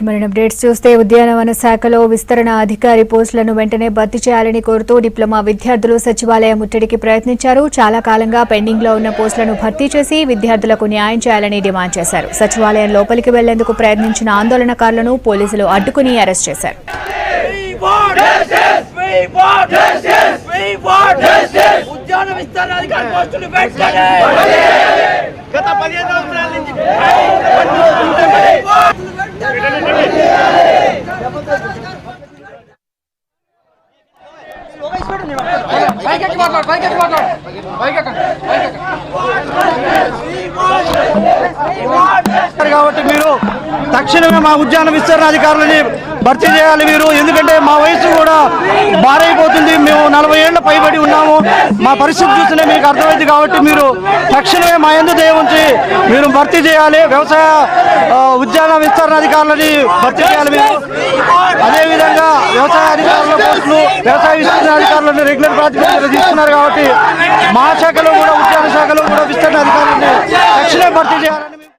మరిన్ని అప్డేట్స్ చూస్తే ఉద్యానవన శాఖలో విస్తరణ అధికారి పోస్టులను వెంటనే భర్తీ చేయాలని కోరుతూ డిప్లొమా విద్యార్థులు సచివాలయ ముట్టడికి ప్రయత్నించారు. చాలా కాలంగా పెండింగ్ లో ఉన్న పోస్టులను భర్తీ చేసి విద్యార్థులకు న్యాయం చేయాలని డిమాండ్ చేశారు. సచివాలయం లోపలికి వెళ్లేందుకు ప్రయత్నించిన ఆందోళనకారులను పోలీసులు అడ్డుకుని అరెస్ట్ చేశారు. కాబట్టి మీరు తక్షణమే మా ఉద్యాన విస్తరణ అధికారులని భర్తీ చేయాలి మీరు. ఎందుకంటే మా వయసు కూడా భారైపోతుంది. మేము 40 ఏళ్ల పైబడి ఉన్నాము. మా పరిస్థితి చూస్తేనే మీకు అర్థమైంది. కాబట్టి మీరు తక్షణమే మా యందు దయ ఉంచి మీరు భర్తీ చేయాలి. వ్యవసాయ ఉద్యాన విస్తరణ అధికారులని భర్తీ చేయాలి మీరు. అదేవిధంగా వ్యవసాయ అధికారుల పోస్టులు వ్యవసాయ విస్తరణ అధికారులను రెగ్యులర్ ప్రాతిపదికన తీసుకున్నారు. కాబట్టి మా శాఖలో కూడా ఉద్యాన శాఖలో కూడా విస్తరణ అధికారులని తక్షణమే భర్తీ చేయాలని